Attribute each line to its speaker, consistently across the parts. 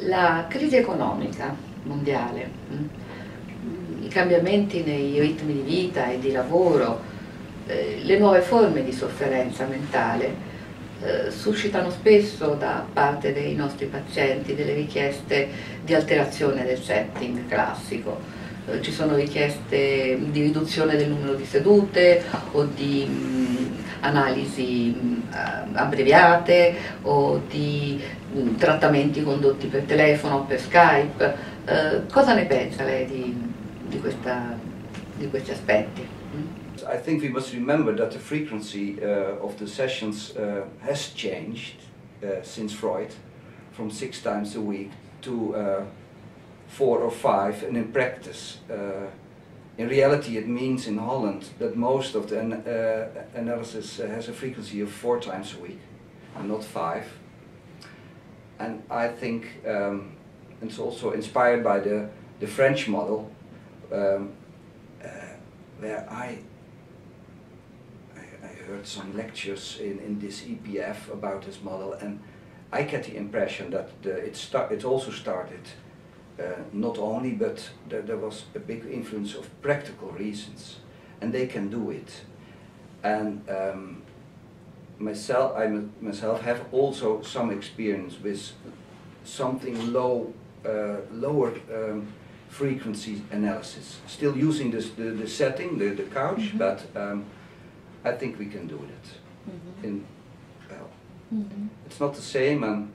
Speaker 1: La crisi economica mondiale, i cambiamenti nei ritmi di vita e di lavoro, le nuove forme di sofferenza mentale suscitano spesso da parte dei nostri pazienti delle richieste di alterazione del setting classico. Ci sono richieste di riduzione del numero di sedute o di analisi abbreviate o di trattamenti condotti per telefono o per Skype. Cosa ne pensa lei di questi aspetti?
Speaker 2: I think we must remember that the frequency of the sessions has changed since Freud, from 6 times a week to 4 or 5, and in practice, in reality it means in Holland that most of the analysis has a frequency of 4 times a week, and not 5. And I think it's also inspired by the French model, where I heard some lectures in this EPF about this model, and I get the impression that it also started not only, but there was a big influence of practical reasons, and they can do it. And I myself have also some experience with something lower frequency analysis, still using the setting, the couch, but I think we can do it. It's not the same,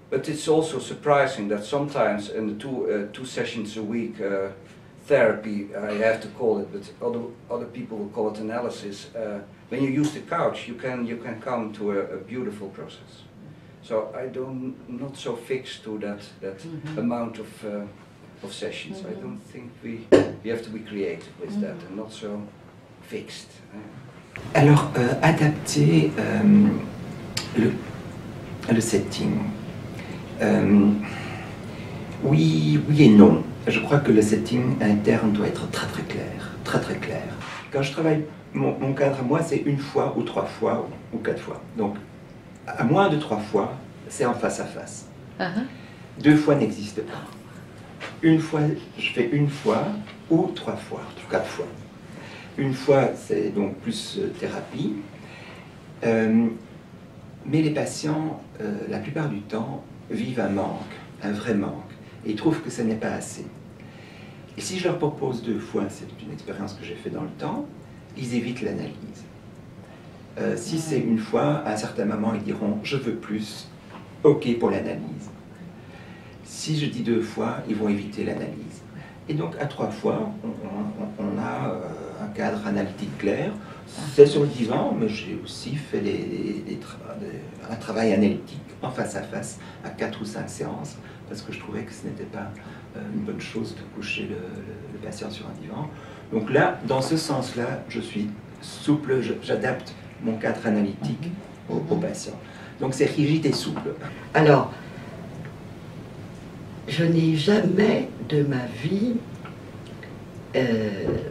Speaker 2: but it's also surprising that sometimes in the two sessions a week therapy, I have to call it, but other people will call it analysis. When you use the couch, you can come to a beautiful process. So I'm not so fixed to that amount of sessions. I don't think we have to be creative with that and not so fixed.
Speaker 3: Alors, adapter le setting. Oui et non. Je crois que le setting interne doit être très clair, très clair. Quand je travaille, mon cadre à moi, c'est 1 fois ou 3 fois ou 4 fois. Donc, à moins de 3 fois, c'est en face à face. 2 fois n'existe pas. 1 fois, je fais 1 fois ou 3 fois, 4 fois. 1 fois, c'est donc plus thérapie. Mais les patients, la plupart du temps, vivent un manque, un vrai manque, et ils trouvent que ce n'est pas assez. Et si je leur propose 2 fois, c'est une expérience que j'ai fait dans le temps, ils évitent l'analyse. Si c'est 1 fois, à un certain moment, ils diront « je veux plus », ok pour l'analyse. Si je dis 2 fois, ils vont éviter l'analyse. Et donc, à 3 fois, on a un cadre analytique clair. C'est sur le divan, mais j'ai aussi fait un travail analytique en face à face à 4 ou 5 séances, parce que je trouvais que ce n'était pas une bonne chose de coucher le patient sur un divan. Donc là, dans ce sens-là, je suis souple, j'adapte mon cadre analytique au patient. Donc c'est rigide et souple.
Speaker 4: Alors, je n'ai jamais de ma vie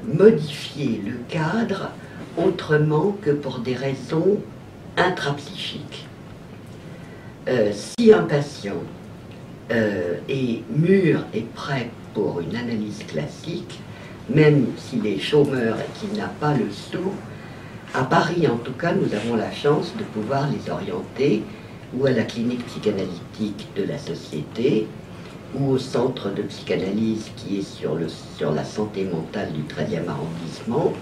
Speaker 4: modifié le cadre autrement que pour des raisons intrapsychiques. Si un patient est mûr et prêt pour une analyse classique, même s'il est chômeur et qu'il n'a pas le sou, à Paris en tout cas, nous avons la chance de pouvoir les orienter ou à la clinique psychanalytique de la Société, ou au centre de psychanalyse qui est sur la santé mentale du 13e arrondissement,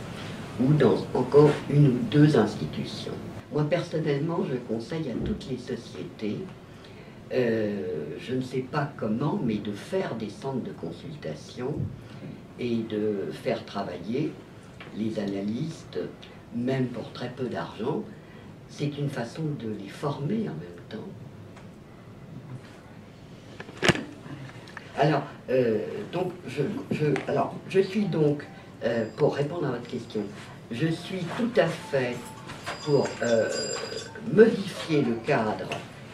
Speaker 4: ou dans encore 1 ou 2 institutions. Moi personnellement, je conseille à toutes les sociétés, je ne sais pas comment, mais de faire des centres de consultation et de faire travailler les analystes, même pour très peu d'argent. C'est une façon de les former en même temps. Alors, je suis donc, pour répondre à votre question, je suis tout à fait pour modifier le cadre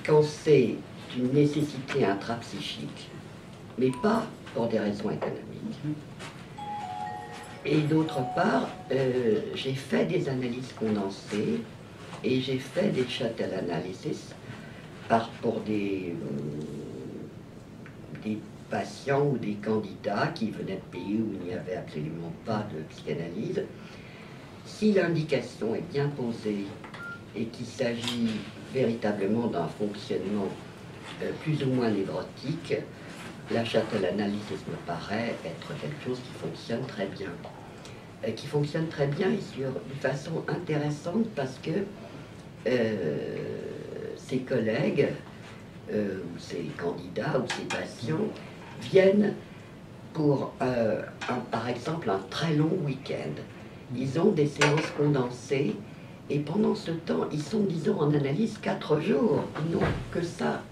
Speaker 4: quand c'est une nécessité intrapsychique, mais pas pour des raisons économiques. Et d'autre part, j'ai fait des analyses condensées et j'ai fait des shuttle analysis pour des des patients ou des candidats qui venaient de pays où il n'y avait absolument pas de psychanalyse. Si l'indication est bien posée et qu'il s'agit véritablement d'un fonctionnement plus ou moins névrotique, la Châtellanalyse me paraît être quelque chose qui fonctionne très bien. Qui fonctionne très bien et de façon intéressante parce que ses collègues, ou ses candidats, ou ses patients viennent pour, par exemple, un très long week-end. Ils ont des séances condensées et pendant ce temps, ils sont, disons, en analyse 4 jours. Ils n'ont que ça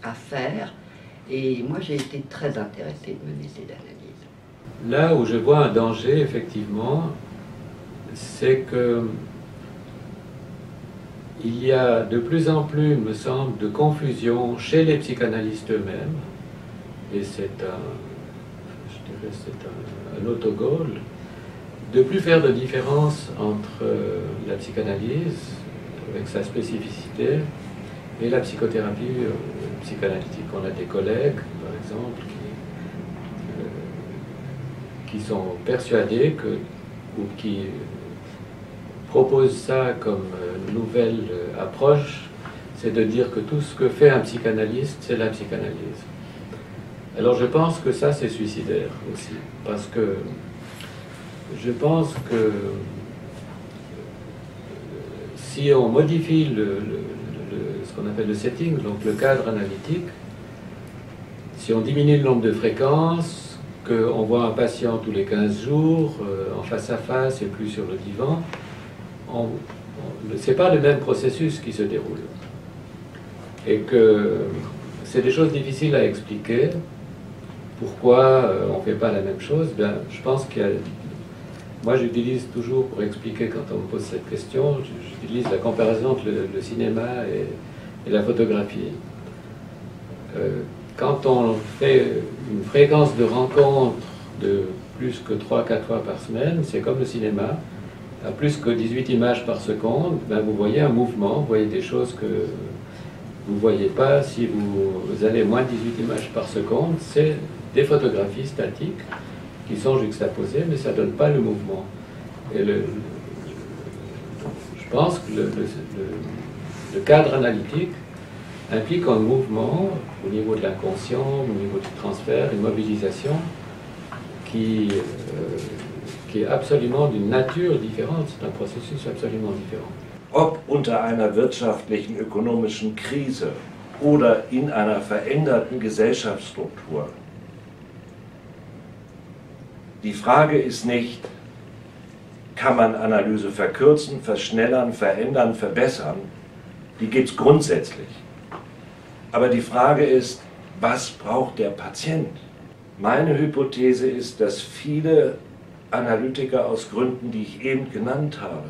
Speaker 4: à faire. Et moi, j'ai été très intéressée de mener ces analyses.
Speaker 5: Là où je vois un danger, effectivement, c'est que il y a de plus en plus, il me semble, de confusion chez les psychanalystes eux-mêmes, et c'est un autogol, de plus faire de différence entre la psychanalyse, avec sa spécificité, et la psychothérapie psychanalytique. On a des collègues, par exemple, qui sont persuadés ou qui proposent ça comme nouvelle approche, c'est de dire que tout ce que fait un psychanalyste, c'est la psychanalyse. Alors je pense que ça, c'est suicidaire aussi, parce que je pense que si on modifie ce qu'on appelle le setting, donc le cadre analytique, si on diminue le nombre de fréquences, qu'on voit un patient tous les 15 jours, en face à face et plus sur le divan, ce n'est pas le même processus qui se déroule. Et que c'est des choses difficiles à expliquer. Pourquoi on ne fait pas la même chose? Bien, je pense qu'il y a... Moi, j'utilise toujours, pour expliquer quand on me pose cette question, j'utilise la comparaison entre le cinéma et la photographie. Quand on fait une fréquence de rencontre de plus que 3-4 fois par semaine, c'est comme le cinéma. À plus que 18 images par seconde, ben vous voyez un mouvement, vous voyez des choses que vous ne voyez pas si vous allez moins de 18 images par seconde. C'est des photographies statiques qui sont juxtaposées, mais ça ne donne pas le mouvement. Et je pense que le cadre analytique implique un mouvement au niveau de l'inconscient, au niveau du transfert, une mobilisation qui est absolument d'une nature différente. C'est un processus absolument différent.
Speaker 6: Ob unter einer wirtschaftlichen, ökonomischen Krise oder in einer veränderten Gesellschaftsstruktur. Die Frage ist nicht, kann man Analyse verkürzen, verschnellern, verändern, verbessern? Die gibt es grundsätzlich. Aber die Frage ist, was braucht der Patient? Meine Hypothese ist, dass viele Analytiker aus Gründen, die ich eben genannt habe,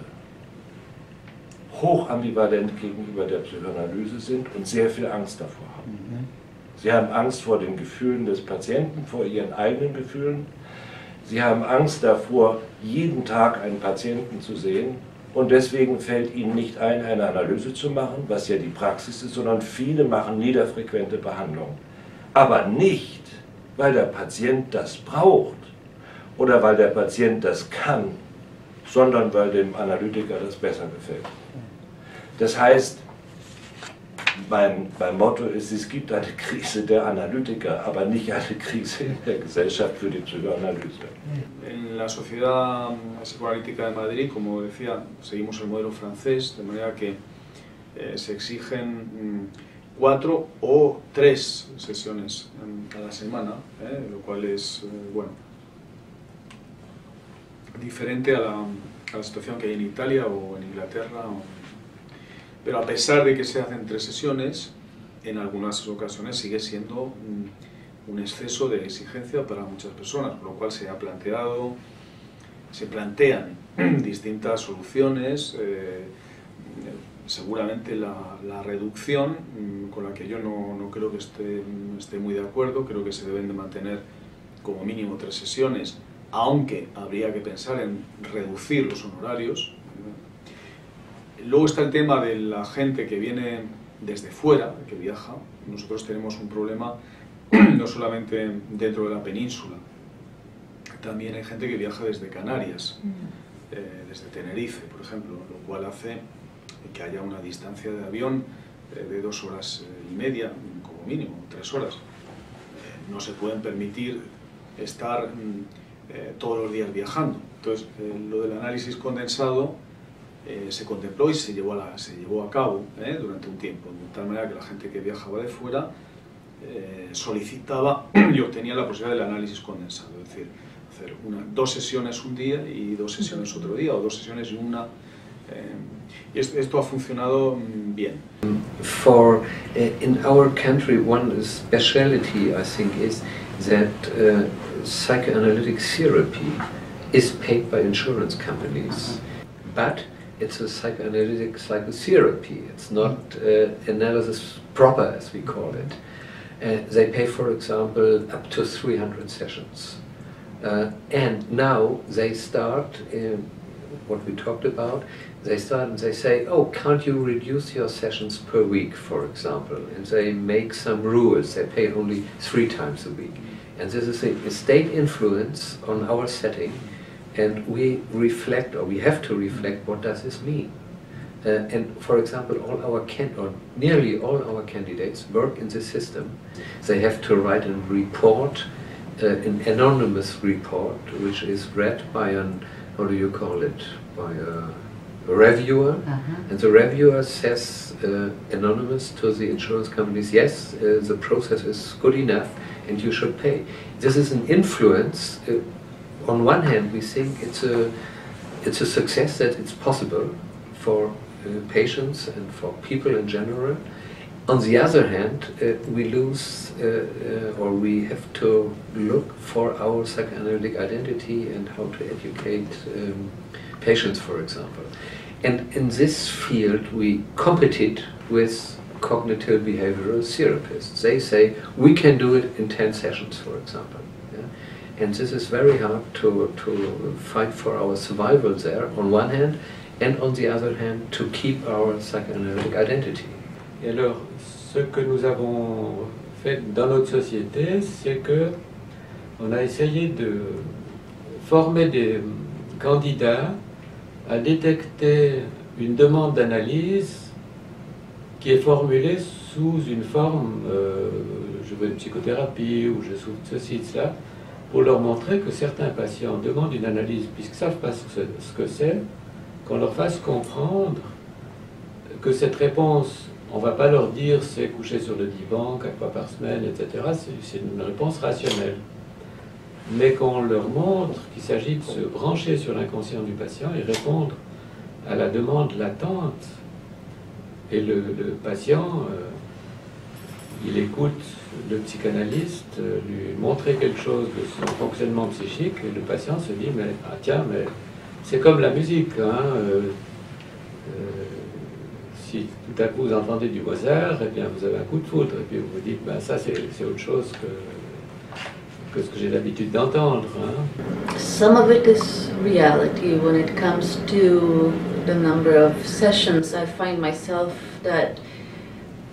Speaker 6: hochambivalent gegenüber der Psychoanalyse sind und sehr viel Angst davor haben. Sie haben Angst vor den Gefühlen des Patienten, vor ihren eigenen Gefühlen. Sie haben Angst davor, jeden Tag einen Patienten zu sehen, und deswegen fällt ihnen nicht ein, eine Analyse zu machen, was ja die Praxis ist, sondern viele machen niederfrequente Behandlungen. Aber nicht, weil der Patient das braucht oder weil der Patient das kann, sondern weil dem Analytiker das besser gefällt. Das heißt, mein Motto ist, es gibt eine Krise der Analytiker, aber nicht eine Krise in der Gesellschaft für die Psychoanalyse.
Speaker 7: En la Sociedad Psicoanalítica de Madrid, como decía, seguimos el modelo francés, de manera que se exigen 4 o 3 sesiones a la semana, lo cual es, bueno, diferente a la situación que hay en Italia o en Inglaterra. Pero a pesar de que se hacen 3 sesiones, en algunas ocasiones sigue siendo un exceso de exigencia para muchas personas, por lo cual se plantean distintas soluciones, seguramente la reducción, con la que yo no creo que esté muy de acuerdo. Creo que se deben de mantener como mínimo 3 sesiones, aunque habría que pensar en reducir los honorarios. Luego está el tema de la gente que viene desde fuera, que viaja. Nosotros tenemos un problema no solamente dentro de la península, también hay gente que viaja desde Canarias, desde Tenerife, por ejemplo, lo cual hace que haya una distancia de avión de 2 horas y media, como mínimo, 3 horas. No se pueden permitir estar todos los días viajando. Entonces, lo del análisis condensado se contempló y se llevó a cabo durante un tiempo, de tal manera que la gente que viajaba de fuera solicitaba y obtenía la posibilidad del análisis condensado, es decir, hacer 2 sesiones un día y 2 sesiones otro día, o 2 sesiones y una. Y esto ha funcionado bien.
Speaker 8: In our country, one speciality, I think, is that psychoanalytic therapy is paid by insurance companies, but it's a psychoanalytic psychotherapy. It's not analysis proper, as we call it. They pay, for example, up to 300 sessions. And now they start, what we talked about, they start and they say, oh, can't you reduce your sessions per week, for example? And they make some rules. They pay only 3 times a week. And this is a state influence on our setting, and we reflect, or we have to reflect, what does this mean? And for example, nearly all our candidates work in the system. They have to write a report, an anonymous report, which is read by an, how do you call it, by a reviewer, and the reviewer says anonymous to the insurance companies, yes, the process is good enough and you should pay. This is an influence. On one hand, we think it's a success that it's possible for patients and for people in general. On the other hand, we lose, or we have to look for our psychoanalytic identity and how to educate patients, for example. And in this field, we compete with cognitive behavioral therapists. They say, we can do it in 10 sessions, for example. Yeah? And this is very hard to fight for our survival there, on one hand, and on the other hand, to keep our psychoanalytic identity.
Speaker 5: Et alors, ce que nous avons fait dans notre société, c'est que on a essayé de former des candidats à détecter une demande d'analyse qui est formulée sous une forme, je veux une psychothérapie ou je souhaite ceci, cela, pour leur montrer que certains patients demandent une analyse puisqu'ils ne savent pas ce que c'est, qu'on leur fasse comprendre que cette réponse, on ne va pas leur dire c'est coucher sur le divan 4 fois par semaine, etc. C'est une réponse rationnelle. Mais qu'on leur montre qu'il s'agit de se brancher sur l'inconscient du patient et répondre à la demande latente. Et le patient, il écoute le psychanalyste lui montrer quelque chose de son fonctionnement psychique et le patient se dit mais ah tiens, mais c'est comme la musique, hein, si tout à coup vous entendez du Mozart, eh bien vous avez un coup de foudre et puis vous vous dites ben ça c'est autre chose que ce que j'ai l'habitude d'entendre. Hein.
Speaker 1: Some of it is reality when it comes to the number of sessions. I find myself that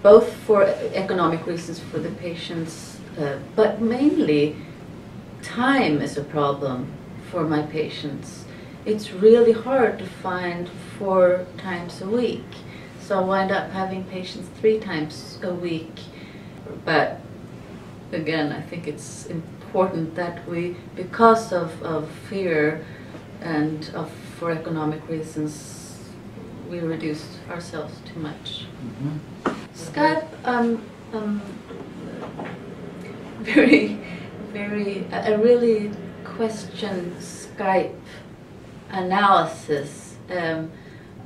Speaker 1: both for economic reasons for the patients, but mainly time is a problem for my patients. It's really hard to find 4 times a week. So I wind up having patients 3 times a week. But again, I think it's important that we, because of fear and for economic reasons, we reduce ourselves too much. Skype, I really question Skype analysis.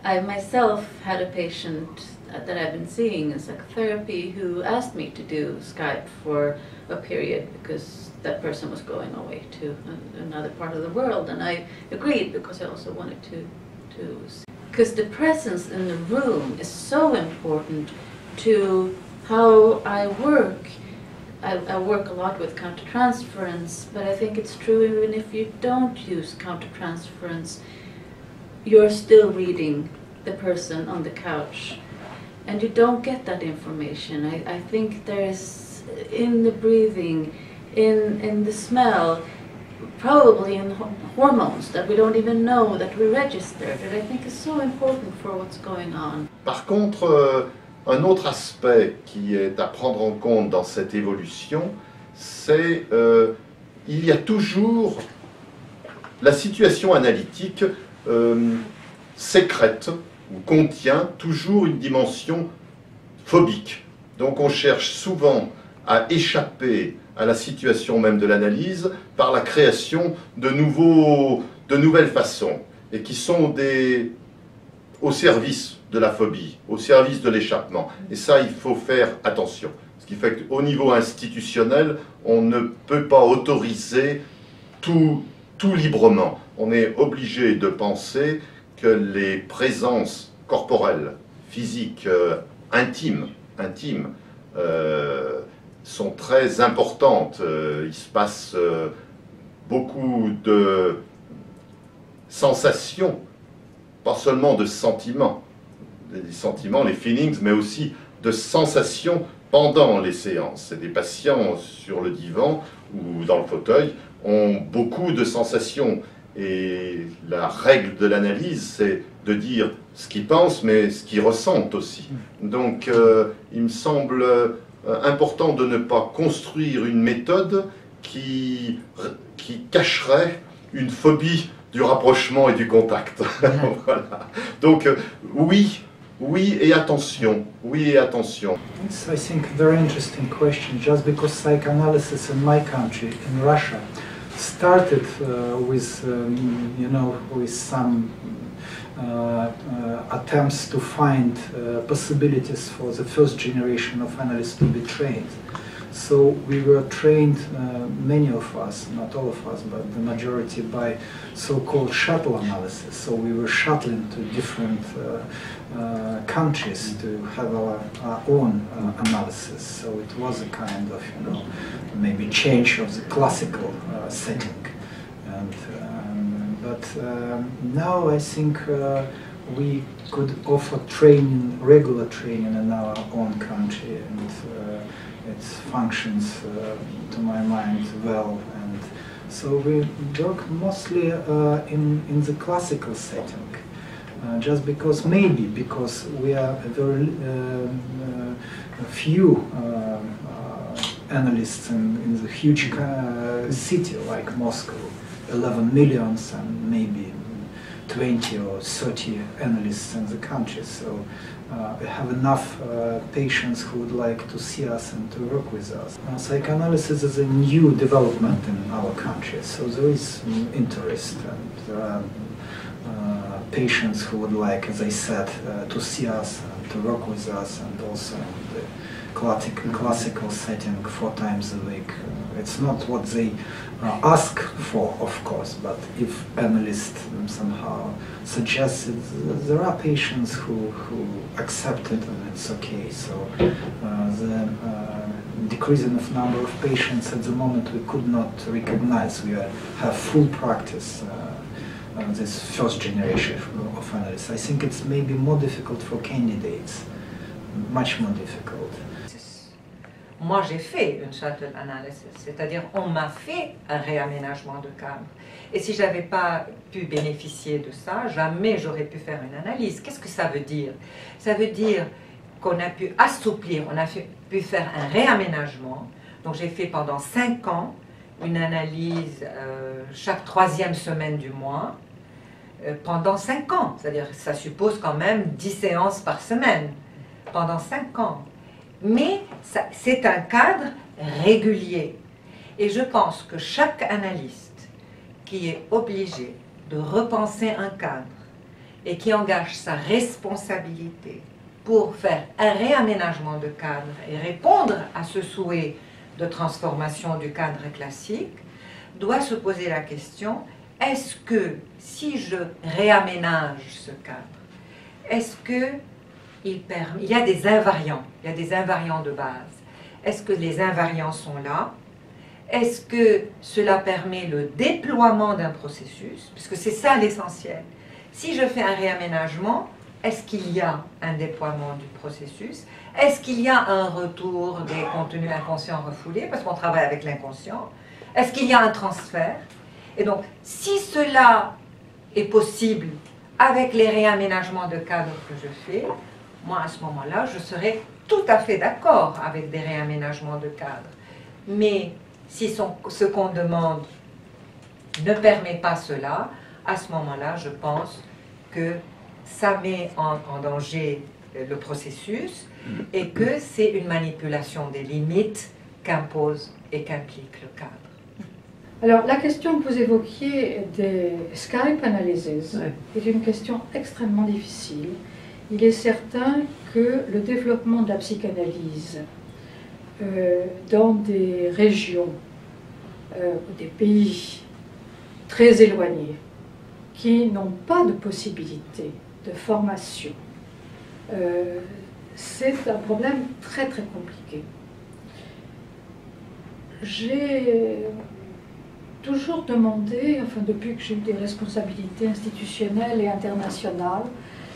Speaker 1: I myself had a patient that I've been seeing in psychotherapy who asked me to do Skype for a period because that person was going away to another part of the world, and I agreed because I also wanted to because the presence in the room is so important to how I work. I work a lot with countertransference, but I think it's true even if you don't use countertransference, you're still reading the person on the couch, and you don't get that information. I think there is
Speaker 9: in the breathing, in the smell, probably in hormones that we don't even know that we registered, and I think is so important for what's going on.
Speaker 10: Par contre, un autre aspect qui est à prendre en compte dans cette évolution, c'est il y a toujours la situation analytique sécrète ou contient toujours une dimension phobique. Donc on cherche souvent à échapper à la situation même de l'analyse par la création de nouvelles façons et qui sont au service de la phobie, au service de l'échappement. Et ça, il faut faire attention. Ce qui fait qu'au niveau institutionnel, on ne peut pas autoriser tout librement. On est obligé de penser que les présences corporelles, physiques, intimes, sont très importantes. Il se passe beaucoup de sensations, pas seulement de sentiments, les sentiments, les feelings, mais aussi de sensations pendant les séances. Des patients sur le divan ou dans le fauteuil ont beaucoup de sensations. Et la règle de l'analyse, c'est de dire ce qu'ils pensent, mais ce qu'ils ressentent aussi. Donc, il me semble important de ne pas construire une méthode qui cacherait une phobie du rapprochement et du contact. Voilà. Donc, oui et attention. Oui et attention.
Speaker 11: It's, I think, a very interesting question, just because psychoanalysis in my country, in Russia, started with, you know, with some attempts to find possibilities for the first generation of analysts to be trained. So we were trained, many of us, not all of us, but the majority, by so-called shuttle analysis. So we were shuttling to different countries to have our own analysis. So it was a kind of, you know, maybe change of the classical setting. And, but now I think we could offer training, regular training in our own country, and it functions, to my mind, well. And so we work mostly in the classical setting, just because we are a very few analysts in the huge city like Moscow, 11 millions and maybe 20 or 30 analysts in the country. So we have enough patients who would like to see us and to work with us. Psychoanalysis is a new development in our country, so there is interest, and there are patients who would like, as I said, to see us and to work with us, and also in the classical setting 4 times a week. It's not what they ask for, of course, but if analysts somehow suggest it, there are patients who accept it, and it's okay. So the decreasing of number of patients at the moment we could not recognize. We have full practice, this first generation of analysts. I think it's maybe more difficult for candidates, much more difficult.
Speaker 12: Moi, j'ai fait une shuttle analysis, c'est-à-dire on m'a fait un réaménagement de cadre. Et si je n'avais pas pu bénéficier de ça, jamais j'aurais pu faire une analyse. Qu'est-ce que ça veut dire? Ça veut dire qu'on a pu assouplir, on a pu faire un réaménagement. Donc j'ai fait pendant 5 ans une analyse chaque 3e semaine du mois, pendant 5 ans. C'est-à-dire que ça suppose quand même 10 séances par semaine, pendant 5 ans. Mais c'est un cadre régulier. Et je pense que chaque analyste qui est obligé de repenser un cadre et qui engage sa responsabilité pour faire un réaménagement de cadre et répondre à ce souhait de transformation du cadre classique, doit se poser la question, est-ce que si je réaménage ce cadre, est-ce que il y a des invariants, de base. Est-ce que les invariants sont là? Est-ce que cela permet le déploiement d'un processus? Puisque c'est ça l'essentiel. Si je fais un réaménagement, est-ce qu'il y a un déploiement du processus? Est-ce qu'il y a un retour des contenus inconscients refoulés, parce qu'on travaille avec l'inconscient? Est-ce qu'il y a un transfert? Et donc, si cela est possible avec les réaménagements de cadre que je fais, moi, à ce moment-là, je serai tout à fait d'accord avec des réaménagements de cadre. Mais si ce qu'on demande ne permet pas cela, à ce moment-là, je pense que ça met en danger le processus et que c'est une manipulation des limites qu'impose et qu'implique le cadre.
Speaker 13: Alors, la question que vous évoquiez des Skype analyses est une question extrêmement difficile. Il est certain que le développement de la psychanalyse dans des régions, des pays très éloignés, qui n'ont pas de possibilité de formation, c'est un problème très très compliqué. J'ai toujours demandé, enfin depuis que j'ai eu des responsabilités institutionnelles et internationales,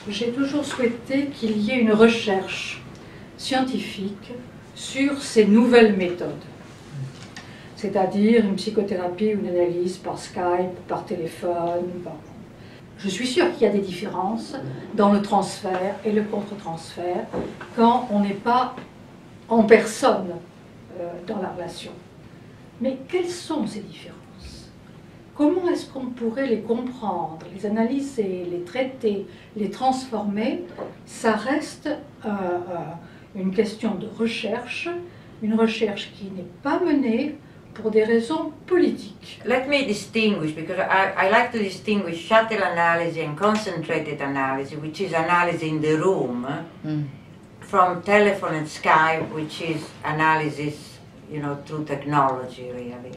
Speaker 13: j'ai toujours souhaité qu'il y ait une recherche scientifique sur ces nouvelles méthodes. C'est-à-dire une psychothérapie ou une analyse par Skype, par téléphone. Je suis sûre qu'il y a des différences dans le transfert et le contre-transfert quand on n'est pas en personne dans la relation. Mais quelles sont ces différences? Comment est-ce qu'on pourrait les comprendre, les analyser, les traiter, les transformer? Ça reste une question de recherche, une recherche qui n'est pas menée pour des raisons politiques.
Speaker 14: Let me distinguish, because I like to distinguish shuttle analysis and concentrated analysis, which is analysis in the room, from telephone and Skype, which is analysis, you know, through technology, really.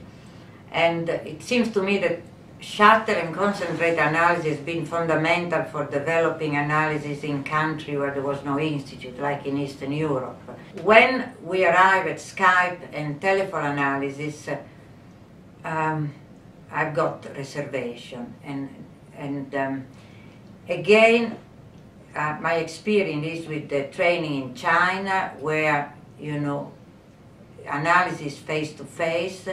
Speaker 14: And it seems to me that shuttle and concentrated analysis has been fundamental for developing analysis in countries where there was no institute, like in Eastern Europe. When we arrive at Skype and telephone analysis, I've got reservation. And again, my experience is with the training in China, where, you know, analysis face-to-face,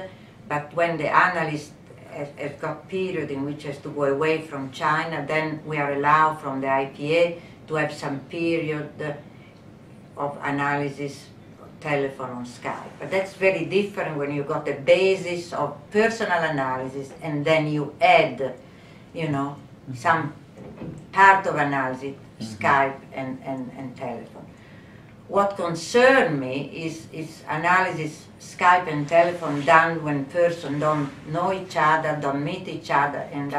Speaker 14: but when the analyst has got period in which has to go away from China, then we are allowed from the IPA to have some period of analysis telephone on Skype. But that's very different when you got the basis of personal analysis and then you add, you know, some part of analysis, Skype and telephone. What concerns me is analysis, Skype and telephone done when persons don't know each other, don't meet each other, and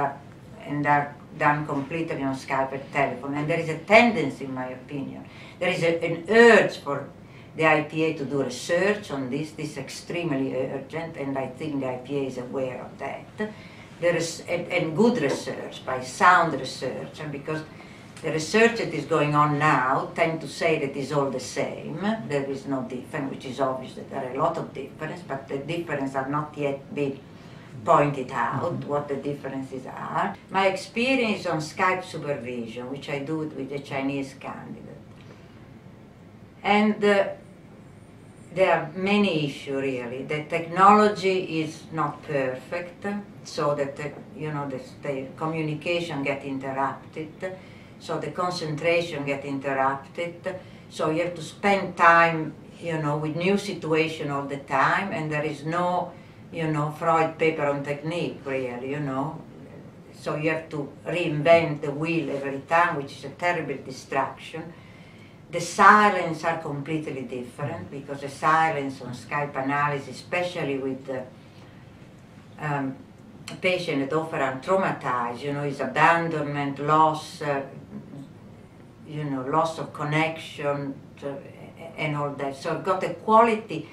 Speaker 14: are done completely on Skype and telephone. And there is a tendency, in my opinion, there is an urge for the IPA to do research on this. This is extremely urgent, and I think the IPA is aware of that. There is, and good research, by sound research, and because the research that is going on now tend to say that it's all the same. There is no difference, which is obvious that there are a lot of differences, but the differences are not yet been pointed out, what the differences are. My experience on Skype supervision, which I do with the Chinese candidate. And there are many issues, really. The technology is not perfect, so that you know, the communication gets interrupted. So the concentration gets interrupted. So you have to spend time, you know, with new situation all the time, and there is no, you know, Freud paper on technique, really, you know. So you have to reinvent the wheel every time, which is a terrible distraction. The silence are completely different, because the silence on Skype analysis, especially with the patient that often are traumatized, you know, is abandonment, loss, you know, loss of connection, and all that. So I've got a quality,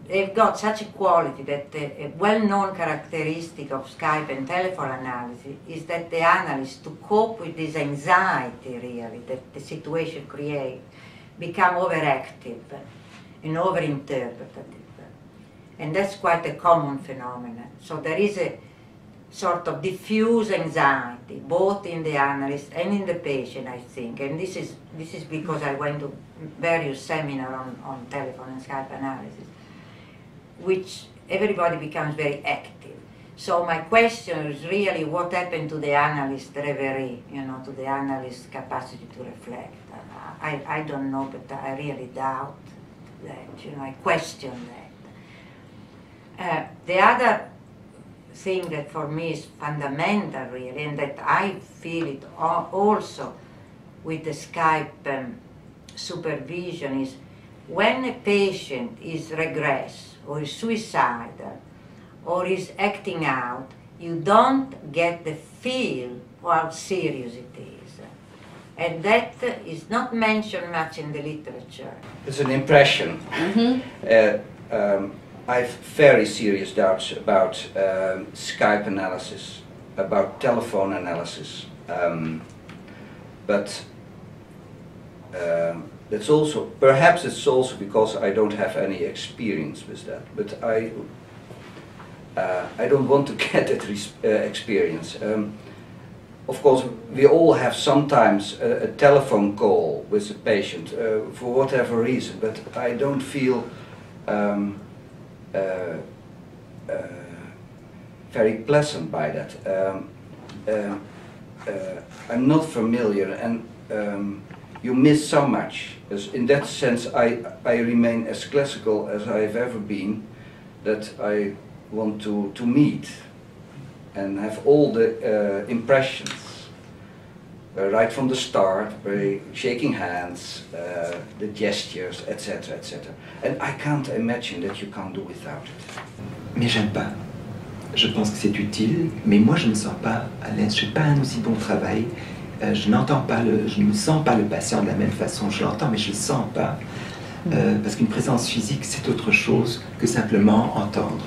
Speaker 14: they've got such a quality that a well-known characteristic of Skype and telephone analysis is that the analyst, to cope with this anxiety, really, that the situation creates, become overactive and overinterpretative. And that's quite a common phenomenon. So there is sort of diffuse anxiety, both in the analyst and in the patient, I think. And this is because I went to various seminars on telephone and Skype analysis, which everybody becomes very active. So my question is really what happened to the analyst reverie, you know, to the analyst's capacity to reflect. I don't know, but I really doubt that, you know, I question that. The other thing that for me is fundamental really, and that I feel it also with the Skype supervision, is when a patient is regress or is suicidal or is acting out, you don't get the feel for how serious it is. And that is not mentioned much in the literature.
Speaker 2: It's an impression. I have very serious doubts about Skype analysis, about telephone analysis, but it's also, perhaps it's also because I don't have any experience with that, but I don't want to get that experience. Of course, we all have sometimes a telephone call with a patient for whatever reason, but I don't feel very pleasant by that. I'm not familiar, and you miss so much. In that sense, I remain as classical as I've ever been, that I want to meet and have all the impressions right from the start, by shaking hands, the gestures, etc., etc. And I can't imagine that you can't do without it.
Speaker 3: Mais j'aime pas. Je pense que c'est utile, mais moi je ne me sens pas à l'aise. Je fais pas un aussi bon travail. Je n'entends pas je ne sens pas le patient de la même façon. Je l'entends, mais je le sens pas. Parce qu'une présence physique, c'est autre chose que simplement entendre.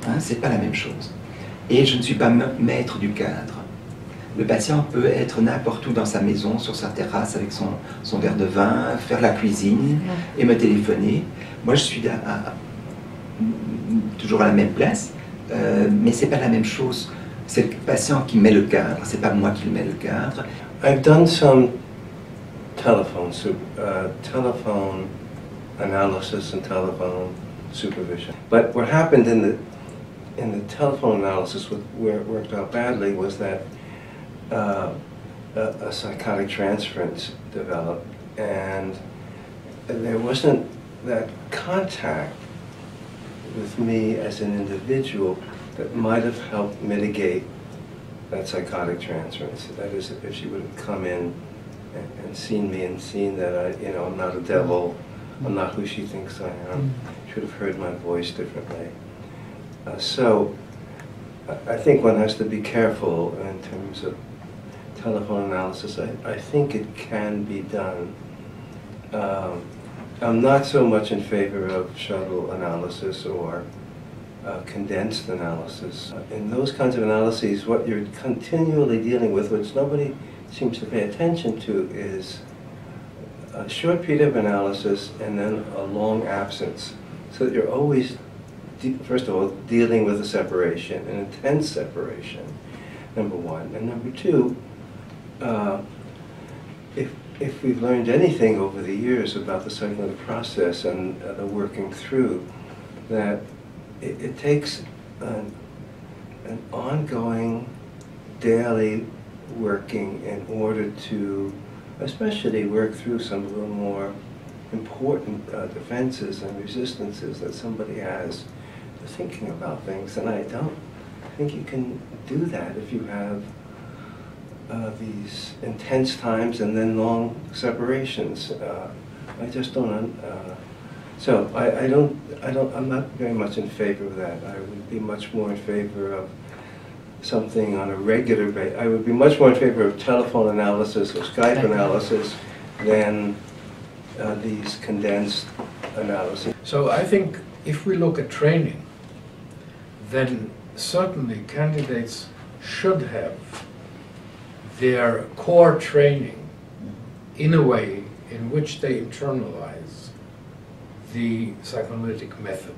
Speaker 3: Hein, c'est pas la même chose. Et je ne suis pas maître du cadre. Le patient peut être n'importe où dans sa maison, sur sa terrasse, avec son verre de vin, faire la cuisine et me téléphoner. Moi, je suis toujours à la même place, mais c'est pas la même chose. C'est le patient qui met le cadre, c'est pas moi qui mets le cadre.
Speaker 6: I've done some telephone analysis and telephone supervision. But what happened in the telephone analysis, where it worked out badly, was that a psychotic transference developed, and there wasn't that contact with me as an individual that might have helped mitigate that psychotic transference. That is, if she would have come in and seen me and seen that I'm not a devil, I'm not who she thinks I am, she would have heard my voice differently. So I think one has to be careful in terms of telephone analysis. I think it can be done. I'm not so much in favor of shuttle analysis or condensed analysis. In those kinds of analyses, what you're continually dealing with, which nobody seems to pay attention to, is a short period of analysis and then a long absence. So that you're always, first of all, dealing with a separation, an intense separation, number one. And number two, if we've learned anything over the years about the psychoanalytic process and the working through, that it takes an ongoing, daily working in order to especially work through some of the more important defenses and resistances that somebody has to thinking about things. And I don't think you can do that if you have these intense times and then long separations. I just don't. So I'm not very much in favor of that. I would be much more in favor of something on a regular basis. I would be much more in favor of telephone analysis or Skype analysis than these condensed analysis.
Speaker 15: So I think if we look at training, then certainly candidates should have their core training in a way in which they internalize the psychoanalytic method.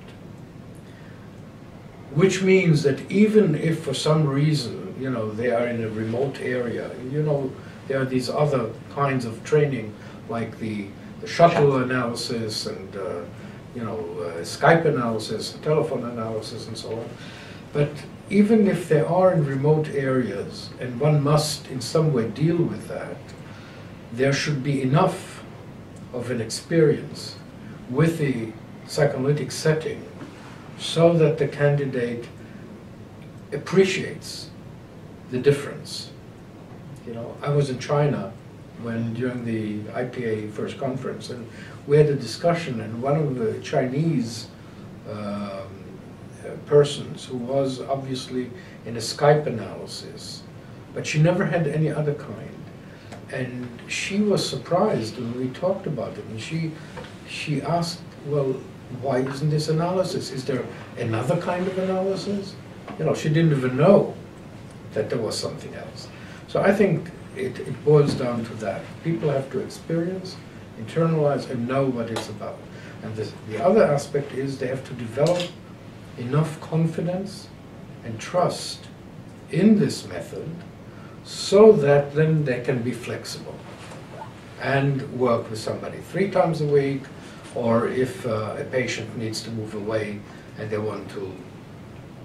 Speaker 15: which means that even if for some reason, you know, they are in a remote area, you know, there are these other kinds of training like the shuttle analysis and Skype analysis, telephone analysis and so on. But even if they are in remote areas and one must in some way deal with that, there should be enough of an experience with the psychoanalytic setting so that the candidate appreciates the difference. You know, I was in China during the IPA first conference, and we had a discussion, and one of the Chinese persons who was obviously in a Skype analysis, but she never had any other kind. And she was surprised when we talked about it, and she asked, well, why isn't this analysis? Is there another kind of analysis? You know, she didn't even know that there was something else. So I think it boils down to that. People have to experience, internalize, and know what it's about. And the other aspect is they have to develop enough confidence and trust in this method so that then they can be flexible and work with somebody 3 times a week, or if a patient needs to move away and they want to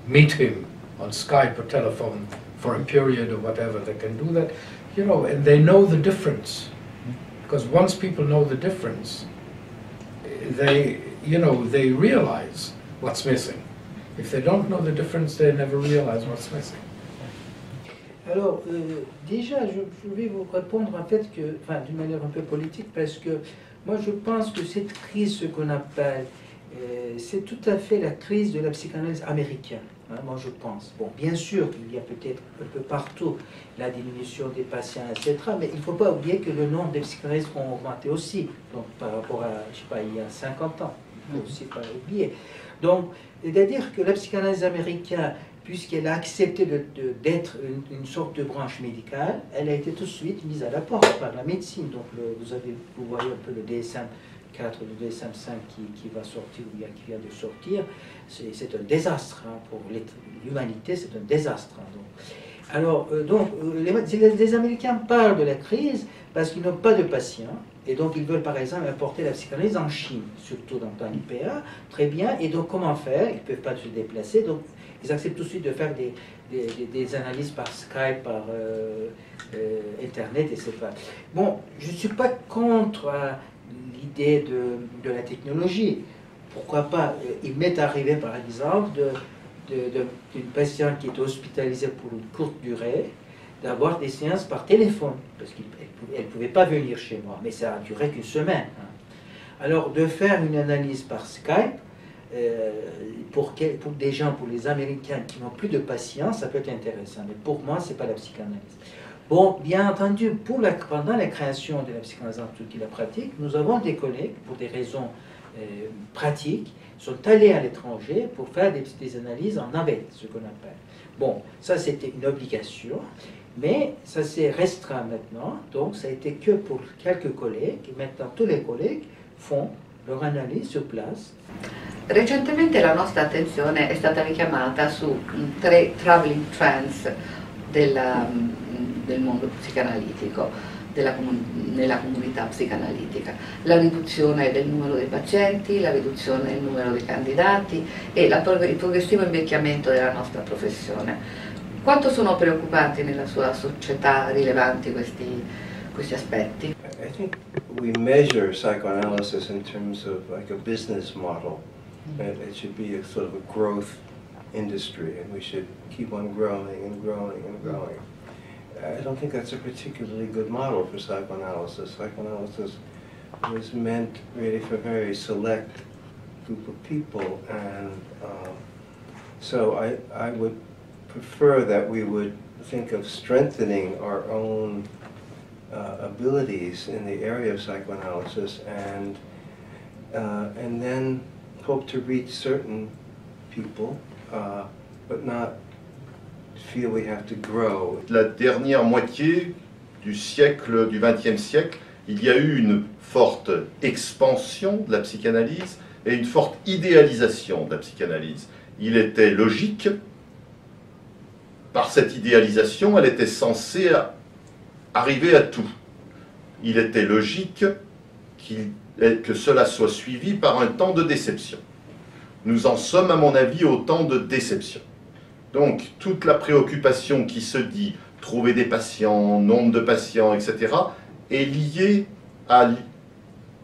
Speaker 15: meet him on Skype or telephone for a period or whatever, they can do that. You know, and they know the difference, because once people know the difference, they realize what's missing. If they don't know the difference, they never realize what's missing.
Speaker 11: Alors, déjà, je vais vous répondre en fait d'une manière un peu politique, parce que moi je pense que cette crise, ce qu'on appelle, c'est tout à fait la crise de la psychanalyse américaine. Hein, moi je pense. Bon, bien sûr qu'il y a peut-être un peu partout la diminution des patients, etc. Mais il ne faut pas oublier que le nombre de psychanalystes ont augmenté aussi. Donc par rapport à, je sais pas, il y a 50 ans. Il ne faut aussi pas oublier. Donc, c'est-à-dire que la psychanalyse américaine, puisqu'elle a accepté d'être une sorte de branche médicale, elle a été tout de suite mise à la porte par la médecine. Donc vous voyez un peu le DSM-4, le DSM-5 qui va sortir, ou qui vient de sortir. C'est un désastre hein, pour l'humanité, c'est un désastre. Hein, donc. Alors, les Américains parlent de la crise parce qu'ils n'ont pas de patients, et donc ils veulent par exemple importer la psychanalyse en Chine, surtout dans l'IPA, très bien, et donc comment faire? Ils ne peuvent pas se déplacer, donc ils acceptent tout de suite de faire des analyses par Skype, par Internet, etc. Bon, je ne suis pas contre l'idée de la technologie. Pourquoi pas? Il m'est arrivé par exemple d'une patiente qui était hospitalisée pour une courte durée, d'avoir des séances par téléphone, parce qu'elle ne pouvait pas venir chez moi, mais ça a duré qu'une semaine. Hein. Alors de faire une analyse par Skype, pour des gens, pour les Américains qui n'ont plus de patients, ça peut être intéressant, mais pour moi, ce n'est pas la psychanalyse. Bon, bien entendu, pendant la création de la psychanalyse en la pratique, nous avons des collègues, pour des raisons pratiques, sont allés à l'étranger pour faire des analyses en navette, ce qu'on appelle. Bon, ça c'était une obligation, mais ça s'est restreint maintenant, donc ça a été que pour quelques collègues, et maintenant tous les collègues font leur analyse sur place.
Speaker 1: Recentemente la nostra attenzione è stata richiamata su 3 traveling trends del mondo psicanalitico, nella comunità psicanalitica. La riduzione del numero dei pazienti, la riduzione del numero dei candidati e il progressivo invecchiamento della nostra professione. Quanto sono preoccupanti nella sua società rilevanti questi aspetti?
Speaker 16: I think we measure psychoanalysis in terms of like a business model. It should be a sort of a growth industry, and we should keep on growing and growing and growing. I don't think that's a particularly good model for psychoanalysis. Psychoanalysis was meant really for a very select group of people, and so I would prefer that we would think of strengthening our own abilities in the area of psychoanalysis, and then hope to reach certain people, but not feel we have to grow.
Speaker 10: La dernière moitié du siècle, du XXe siècle, il y a eu une forte expansion de la psychanalyse et une forte idéalisation de la psychanalyse. il était logique, par cette idéalisation, elle était censée arriver à tout. Il était logique que cela soit suivi par un temps de déception. Nous en sommes, à mon avis, au temps de déception. Donc, toute la préoccupation qui se dit trouver des patients, nombre de patients, etc., est liée à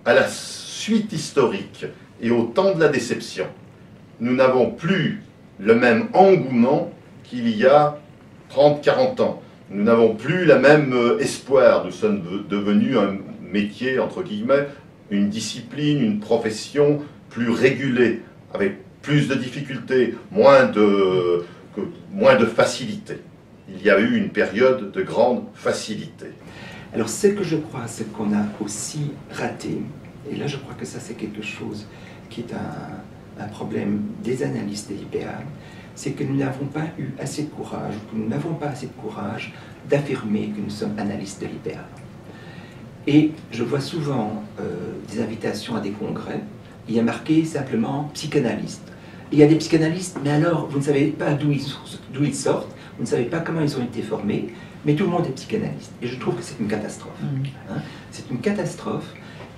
Speaker 10: la suite historique et au temps de la déception. Nous n'avons plus le même engouement qu'il y a 30-40 ans. Nous n'avons plus le même espoir. Nous sommes devenus un métier, entre guillemets, une discipline, une profession plus régulée, avec plus de difficultés, moins de facilité. Il y a eu une période de grande facilité.
Speaker 3: Alors ce que je crois, ce qu'on a aussi raté, et là je crois que ça c'est quelque chose qui est un problème des analystes libérales, c'est que nous n'avons pas eu assez de courage, que nous n'avons pas assez de courage d'affirmer que nous sommes analystes libérales. Et je vois souvent des invitations à des congrès, il y a marqué simplement psychanalyste. Il y a des psychanalystes, mais alors vous ne savez pas d'où ils sortent, vous ne savez pas comment ils ont été formés, mais tout le monde est psychanalyste. Et je trouve que c'est une catastrophe. Hein. C'est une catastrophe.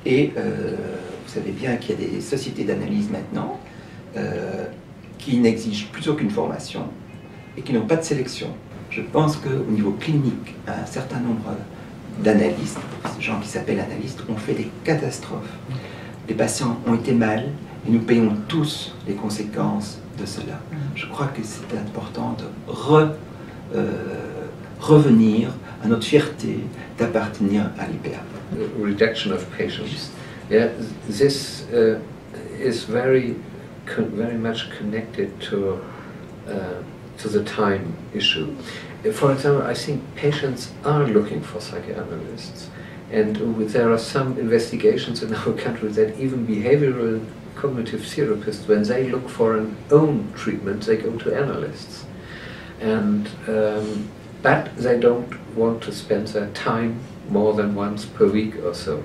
Speaker 3: Et vous savez bien qu'il y a des sociétés d'analyse maintenant qui n'exigent plus aucune formation et qui n'ont pas de sélection. Je pense qu'au niveau clinique, un certain nombre d'analystes, ces gens qui s'appellent analystes, ont fait des catastrophes. Les patients ont été mal et nous payons tous les conséquences de cela. Je crois que c'est important de revenir à notre fierté d'appartenir à l'IPA.
Speaker 8: Reduction of patients. Yeah, this is very much connected to the time issue. For example, I think patients are looking for psychoanalysts, and there are some investigations in our country that even behavioral cognitive therapists, when they look for an own treatment, they go to analysts, and but they don't want to spend their time more than once per week or so.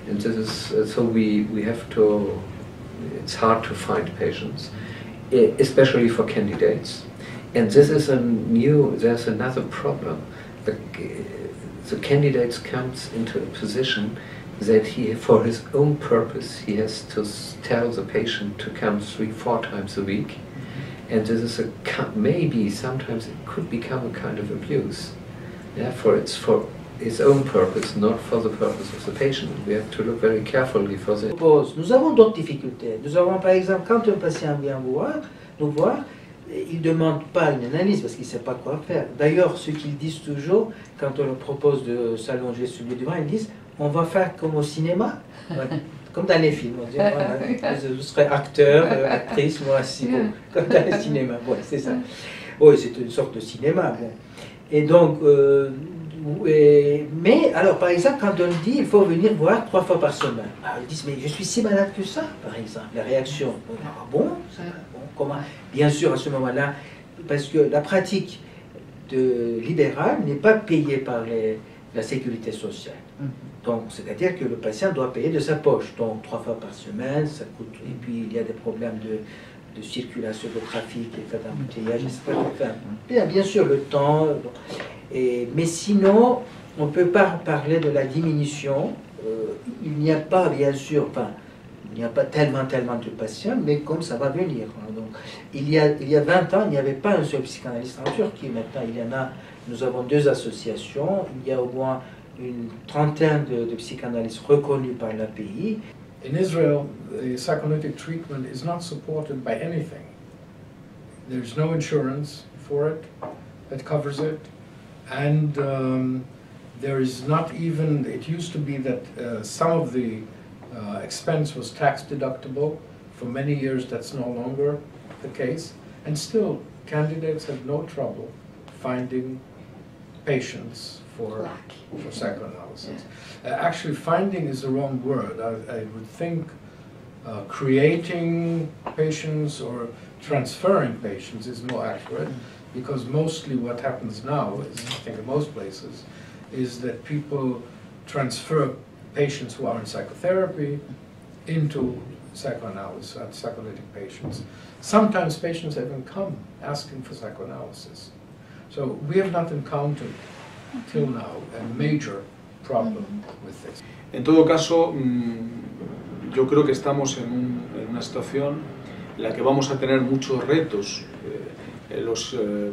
Speaker 8: And this is so we have to. It's hard to find patients, especially for candidates. And this is there's another problem. The candidate comes into a position that for his own purpose, he has to tell the patient to come 3-4 times a week. And this is maybe sometimes it could become a kind of abuse. Yeah, for his own purpose, not for the purpose of the patient. We have to look very carefully for this.
Speaker 17: Nous avons d'autres difficultés. Nous avons par exemple, quand un patient vient nous voir, il ne demande pas une analyse parce qu'il ne sait pas quoi faire. D'ailleurs, ce qu'ils disent toujours, quand on leur propose de s'allonger sur le divan, ils disent on va faire comme au cinéma, comme dans les films. On dit, voilà, je serai acteur, actrice, moi aussi, bon, comme dans le cinéma. Voilà, c'est ça. Oui, c'est une sorte de cinéma. Bon. Et donc, mais alors, par exemple, quand on dit il faut venir voir 3 fois par semaine, alors, ils disent mais je suis si malade que ça, par exemple. La réaction, ah bon, comment? Bien sûr, à ce moment-là, parce que la pratique libérale n'est pas payée par la sécurité sociale. Donc, c'est-à-dire que le patient doit payer de sa poche. Donc, 3 fois par semaine, ça coûte. Et puis, il y a des problèmes de circulation, de trafic, d'embouteillage, etc. Bien sûr, le temps. Mais sinon, on ne peut pas parler de la diminution. Il n'y a pas, bien sûr, il n'y a pas tellement de patients, mais comme ça va venir. Donc, il y a 20 ans, il n'y avait pas un seul psychanalyste en Turquie. Maintenant, il y en a. Nous avons 2 associations. Il y a au moins une trentaine de psychanalystes reconnus par l'API.
Speaker 15: In Israel, the psychoanalytic treatment is not supported by anything. There's no insurance for it that covers it. And there is not even, it used to be that some of the expense was tax deductible. For many years that's no longer the case. And still, candidates have no trouble finding patients for psychoanalysis. Actually, finding is the wrong word. I would think creating patients or transferring patients is more accurate. Because mostly what happens now, is, I think in most places, is that people transfer patients who are in psychotherapy into psychoanalysis, psychoanalytic patients. Sometimes patients even come asking for psychoanalysis. So we have not encountered, till now, a major problem with this.
Speaker 7: En todo caso, yo creo que estamos en una situación en la que vamos a tener muchos retos.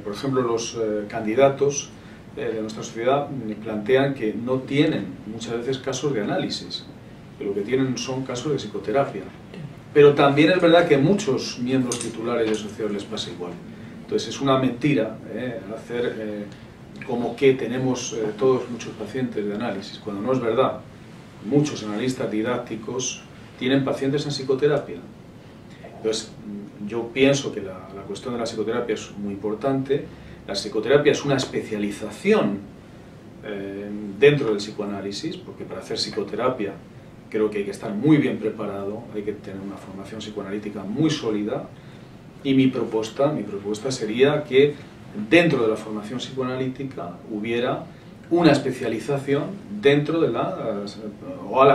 Speaker 7: Por ejemplo, los candidatos de nuestra sociedad plantean que no tienen muchas veces casos de análisis, que lo que tienen son casos de psicoterapia. Pero también es verdad que a muchos miembros titulares de sociedad les pasa igual. Entonces es una mentira hacer como que tenemos todos muchos pacientes de análisis, cuando no es verdad. Muchos analistas didácticos tienen pacientes en psicoterapia. Entonces yo pienso que la cuestión de la psicoterapia es muy importante. La psicoterapia es una especialización dentro del psicoanálisis, porque para hacer psicoterapia creo que hay que estar muy bien preparado, hay que tener una formación psicoanalítica muy sólida, y mi propuesta sería que dentro de la formación psicoanalítica hubiera una especialización dentro de la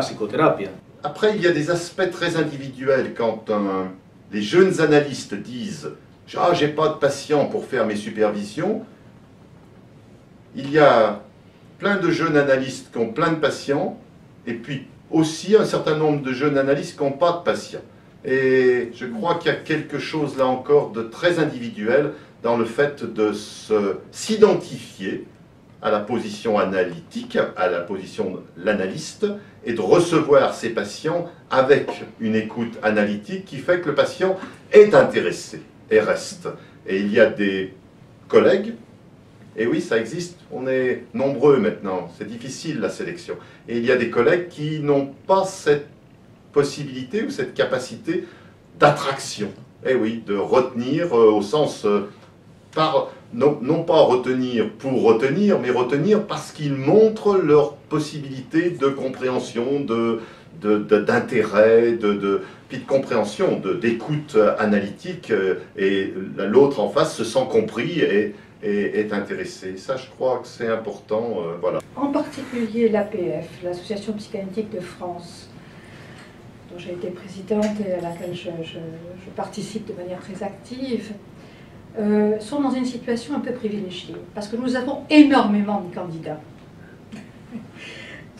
Speaker 7: psicoterapia.
Speaker 10: Après, il y a des aspects très individuels quand les jeunes analystes disent « Ah, j'ai pas de patients pour faire mes supervisions ». Il y a plein de jeunes analystes qui ont plein de patients, et puis aussi un certain nombre de jeunes analystes qui n'ont pas de patients. Et je crois qu'il y a quelque chose là encore de très individuel dans le fait de s'identifier à la position analytique, à la position de l'analyste, et de recevoir ses patients avec une écoute analytique qui fait que le patient est intéressé et reste. Et il y a des collègues, et oui, ça existe, on est nombreux maintenant, c'est difficile la sélection, et il y a des collègues qui n'ont pas cette possibilité ou cette capacité d'attraction, et oui, de retenir au sens, non pas retenir pour retenir, mais retenir parce qu'ils montrent leur possibilité de compréhension, d'intérêt, puis de compréhension, d'écoute analytique, et l'autre en face se sent compris et est intéressé. Ça, je crois que c'est important. Voilà.
Speaker 13: En particulier l'APF, l'Association psychanalytique de France, dont j'ai été présidente et à laquelle je participe de manière très active, sont dans une situation un peu privilégiée, parce que nous avons énormément de candidats.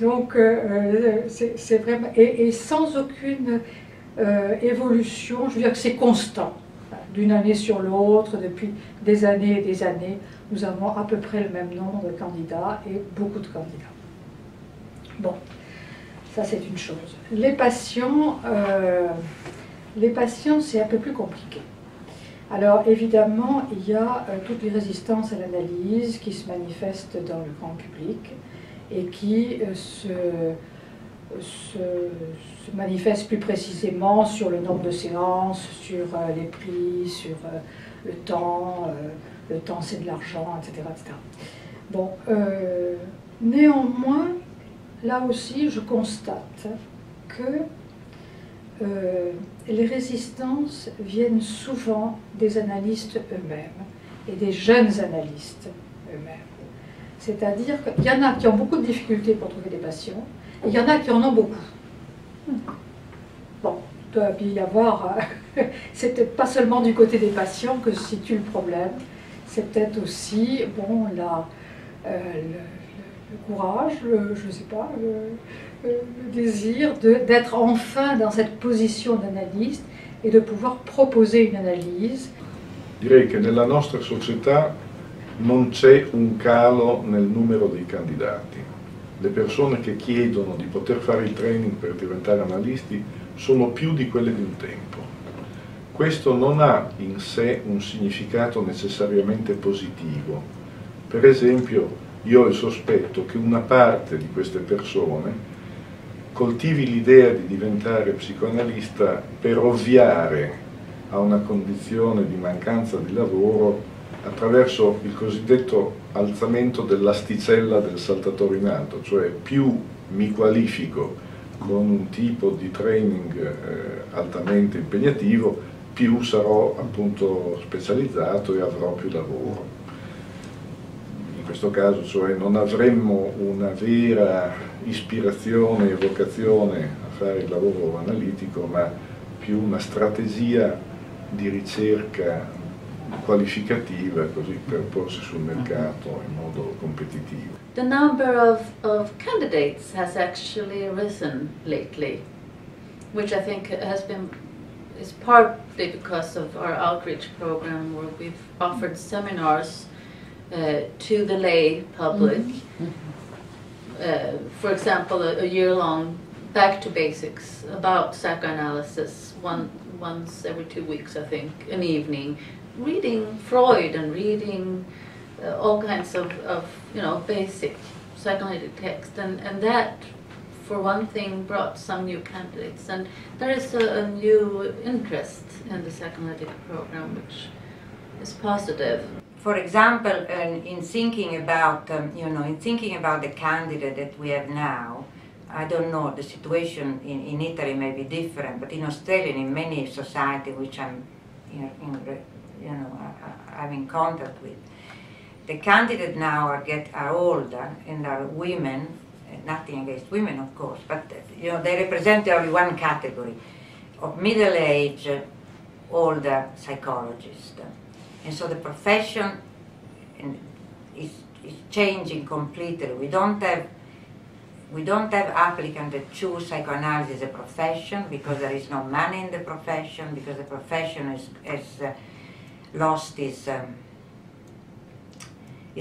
Speaker 13: Donc, c'est vraiment... Et sans aucune évolution, je veux dire que c'est constant. D'une année sur l'autre, depuis des années et des années, nous avons à peu près le même nombre de candidats et beaucoup de candidats. Bon, ça c'est une chose. Les patients, c'est un peu plus compliqué. Alors évidemment, il y a toutes les résistances à l'analyse qui se manifestent dans le grand public et qui se manifeste plus précisément sur le nombre de séances, sur les prix, sur le temps c'est de l'argent, etc., etc. Bon, néanmoins, là aussi je constate que les résistances viennent souvent des analystes eux-mêmes et des jeunes analystes eux-mêmes. C'est-à-dire qu'il y en a qui ont beaucoup de difficultés pour trouver des patients, et il y en a qui en ont beaucoup. Bon, il doit bien y avoir... c'est peut-être pas seulement du côté des patients que se situe le problème, c'est peut-être aussi, bon, le courage, je ne sais pas, le désir d'être enfin dans cette position d'analyste et de pouvoir proposer une analyse.
Speaker 18: Direi che nella nostra società non c'è un calo nel numero dei candidati. Le persone che chiedono di poter fare il training per diventare analisti sono più di quelle di un tempo. Questo non ha in sé un significato necessariamente positivo. Per esempio, io ho il sospetto che una parte di queste persone coltivi l'idea di diventare psicoanalista per ovviare a una condizione di mancanza di lavoro attraverso il cosiddetto alzamento dell'asticella del saltatore in alto, cioè più mi qualifico con un tipo di training altamente impegnativo, più sarò appunto specializzato e avrò più lavoro. In questo caso, cioè, non avremmo una vera ispirazione e vocazione a fare il lavoro analitico, ma più una strategia di ricerca qualificativa così per porsi sul mercato in modo competitivo.
Speaker 9: The number of candidates has actually risen lately, which I think is partly because of our outreach program where we've offered seminars to the lay public. For example, a year-long back to basics about psychoanalysis, once every 2 weeks, I think, an evening, reading Freud and reading all kinds of basic psychoanalytic text, and that, for one thing, brought some new candidates, and there is a new interest in the psychoanalytic program, which is positive.
Speaker 14: For example, in thinking about the candidate that we have now, I don't know, the situation in Italy may be different, but in Australia, in many societies which I'm in contact with, the candidates now are older and are women. Nothing against women, of course, but they represent only one category of middle-aged, older psychologists. And so the profession is changing completely. We don't have applicants that choose psychoanalysis as a profession because there is no money in the profession, because the profession has lost its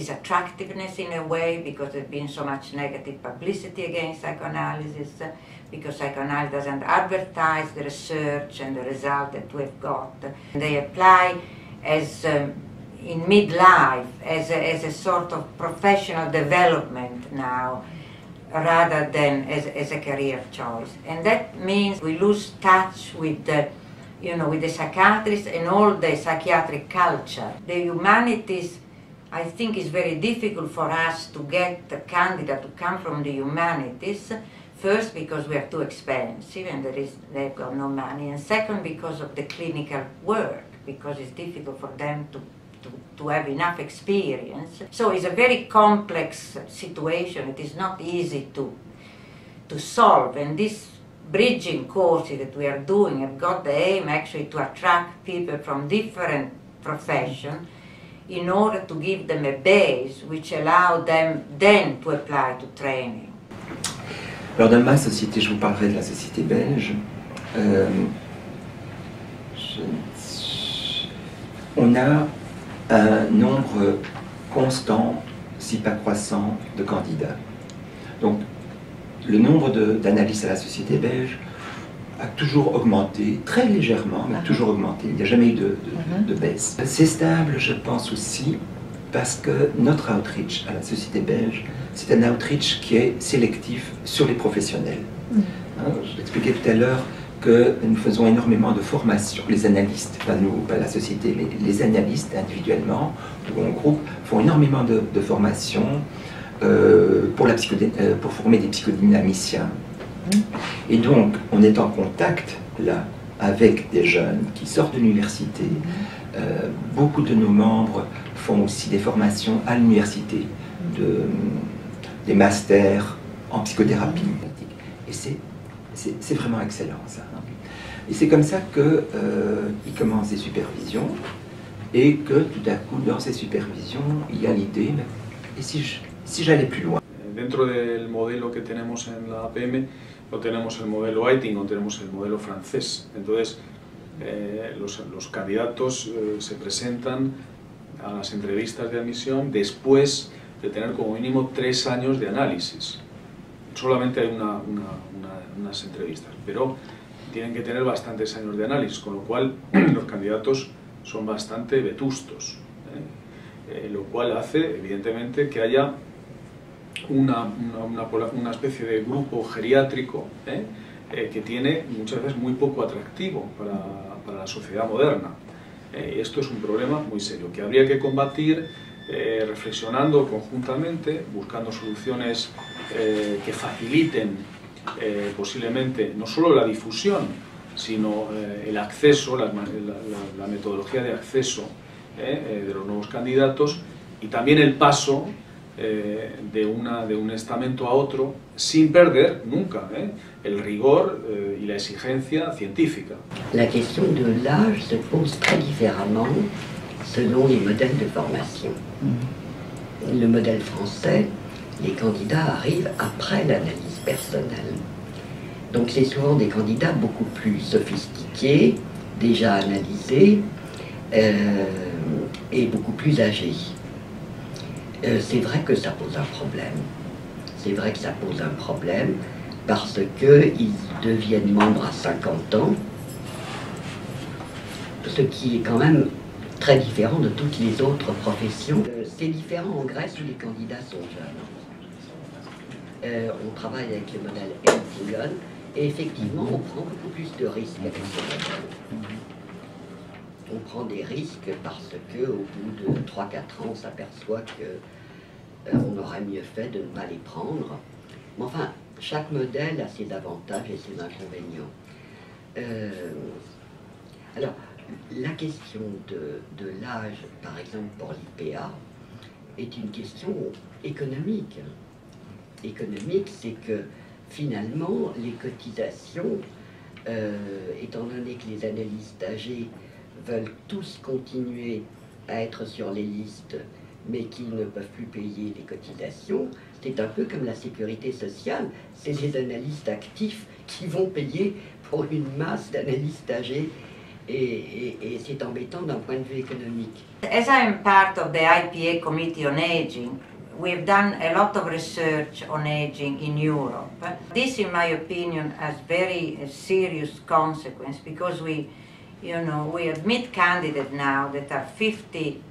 Speaker 14: attractiveness in a way, because there's been so much negative publicity against psychoanalysis, because psychoanalysis doesn't advertise the research and the result that we've got. They apply as in midlife as a sort of professional development now, rather than as a career choice. And that means we lose touch with the psychiatrists and all the psychiatric culture. The humanities, I think, is very difficult for us to get a candidate to come from the humanities. First, because we are too expensive and they've got no money, and second, because of the clinical work, because it's difficult for them to have enough experience. So it's a very complex situation. It is not easy to solve, and these bridging courses that we are doing have got the aim actually to attract people from different professions in order to give them a base which allow them then to apply to training.
Speaker 3: Alors dans ma société, je vous parlerai de la société belge. On a un nombre constant, si pas croissant, de candidats. Donc le nombre d'analystes à la société belge a toujours augmenté, très légèrement, mais toujours augmenté. Il n'y a jamais eu de baisse. C'est stable, je pense aussi, parce que notre outreach à la société belge, c'est un outreach qui est sélectif sur les professionnels. Je l'expliquais tout à l'heure que nous faisons énormément de formations. Les analystes, pas nous, pas la société, mais les analystes individuellement ou en groupe font énormément de formations pour former des psychodynamiciens. Et donc, on est en contact là avec des jeunes qui sortent de l'université. Beaucoup de nos membres font aussi des formations à l'université, des masters en psychothérapie. Et c'est vraiment excellent, ça. Et c'est comme ça qu'ils commencent des supervisions et que tout à coup, dans ces supervisions, il y a l'idée, et si j'allais plus loin.
Speaker 7: Dentro del modelo que tenemos en la APM, no tenemos el modelo Eiting, no tenemos el modelo francés. Entonces, los candidatos se presentan a las entrevistas de admisión después de tener como mínimo 3 años de análisis. Solamente hay unas entrevistas, pero tienen que tener bastantes años de análisis, con lo cual los candidatos son bastante vetustos, lo cual hace, evidentemente, que haya una especie de grupo geriátrico que tiene muchas veces muy poco atractivo para la sociedad moderna. Y esto es un problema muy serio, que habría que combatir reflexionando conjuntamente, buscando soluciones que faciliten posiblemente no solo la difusión, sino el acceso, la metodología de acceso de los nuevos candidatos, y también el paso de un estamento a otro sin perder nunca el rigor y la exigencia científica.
Speaker 4: La question de l'âge se pose très différemment selon les modèles de formation. Le modèle français, les candidats arrivent après l'analyse personnelle. Donc c'est souvent des candidats beaucoup plus sophistiqués, déjà analysés et beaucoup plus âgés. C'est vrai que ça pose un problème. C'est vrai que ça pose un problème parce qu'ils deviennent membres à 50 ans, ce qui est quand même très différent de toutes les autres professions. C'est différent en Grèce où les candidats sont jeunes. On travaille avec le modèle Helsinki et effectivement on prend beaucoup plus de risques avec ce modèle. On prend des risques parce qu'au bout de 3-4 ans on s'aperçoit qu'on aurait mieux fait de ne pas les prendre. Mais enfin, chaque modèle a ses avantages et ses inconvénients. Alors, la question de l'âge, par exemple pour l'IPA, est une question économique. Économique, c'est que finalement, les cotisations, étant donné que les analystes âgés veulent tous continuer à être sur les listes, mais qu'ils ne peuvent plus payer les cotisations, c'est un peu comme la sécurité sociale. C'est les analystes actifs qui vont payer pour une masse d'analystes âgés. Et c'est embêtant d'un point de vue économique.
Speaker 14: As I am part of the IPA Committee on Aging, we've done a lot of research on aging in Europe. This, in my opinion, has very serious consequence because we admit candidates now that are 50,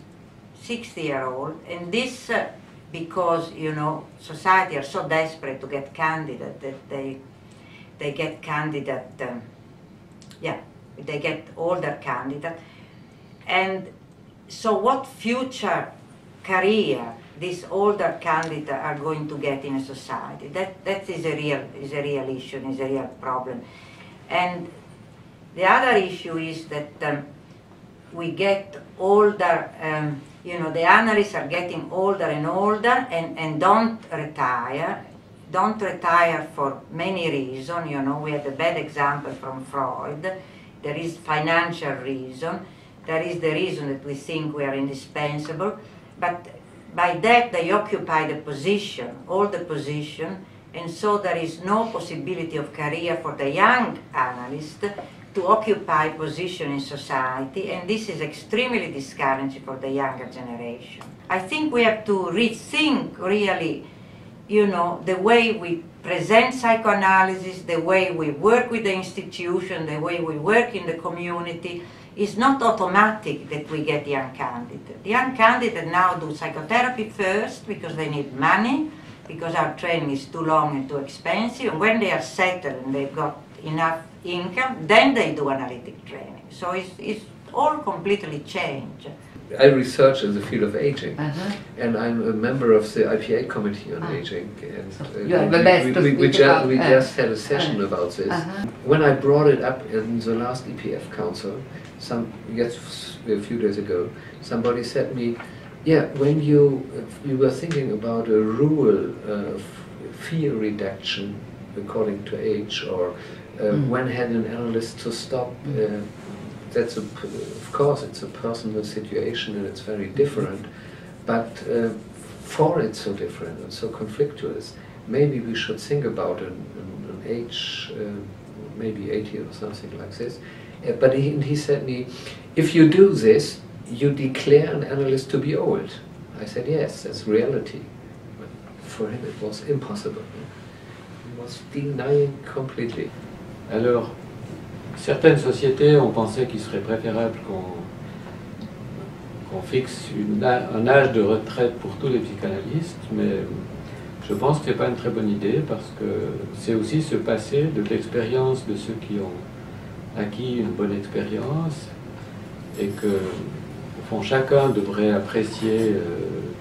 Speaker 14: 60-year-old, and this because, society are so desperate to get candidates that they get candidate, they get older candidate. And so what future career these older candidates are going to get in a society? That is a real issue, is a real problem. And the other issue is that we get older, the analysts are getting older and older and don't retire. Don't retire for many reasons. We had a bad example from Freud. There is financial reason. There is the reason that we think we are indispensable. But by that they occupy the position, all the position, and so there is no possibility of career for the young analyst to occupy position in society, and this is extremely discouraging for the younger generation. I think we have to rethink really, the way we present psychoanalysis, the way we work with the institution, the way we work in the community. It's not automatic that we get young candidates. The young candidates now do psychotherapy first because they need money, because our training is too long and too expensive. And when they are settled and they've got enough income, then they do analytic training. So it's all completely changed.
Speaker 8: I research in the field of aging, and I'm a member of the IPA Committee on Aging, and we just had a session about this. When I brought it up in the last EPF Council, a few days ago, somebody said to me, yeah, when you were thinking about a rule of fear reduction according to age, or when had an analyst to stop, that's of course it's a personal situation and it's very different, but for it's so different and so conflictuous, maybe we should think about an age, maybe 80 or something like this. But he said to me, if you do this, you declare an analyst to be old. I said, yes, that's reality. But for him it was impossible. He was denying completely.
Speaker 5: Alors, certaines sociétés ont pensé qu'il serait préférable qu'on fixe un âge de retraite pour tous les psychanalystes, mais je pense que ce n'est pas une très bonne idée parce que c'est aussi se passer de l'expérience de ceux qui ont acquis une bonne expérience et que, au fond, chacun devrait apprécier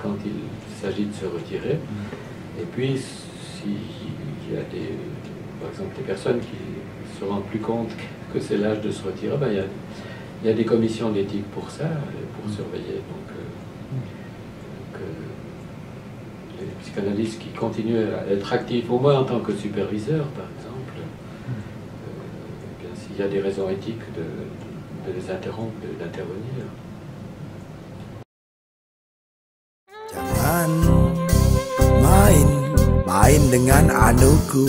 Speaker 5: quand il s'agit de se retirer. Et puis, s'il y a par exemple des personnes qui se rendent plus compte que c'est l'âge de se retirer, ben, il y a des commissions d'éthique pour ça, pour surveiller. Donc, psychanalystes qui continuent à être actifs, au moins en tant que superviseurs, par exemple, bien, s'il y a des raisons éthiques de les interrompre, d'intervenir.
Speaker 19: Jangan main dengan anuku.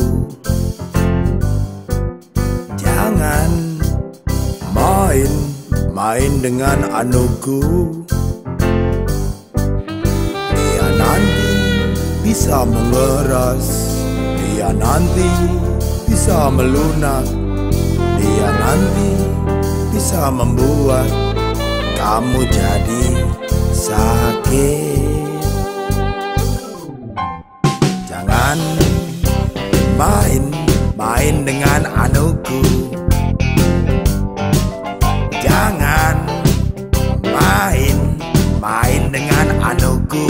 Speaker 19: Jangan main dengan anuku. Dia nanti bisa mengeras, dia nanti bisa melunak, dia nanti bisa membuat kamu jadi sakit. Jangan main dengan anuku. Jangan main dengan anuku.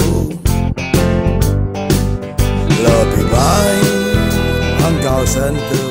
Speaker 19: Lebih baik engkau sentuh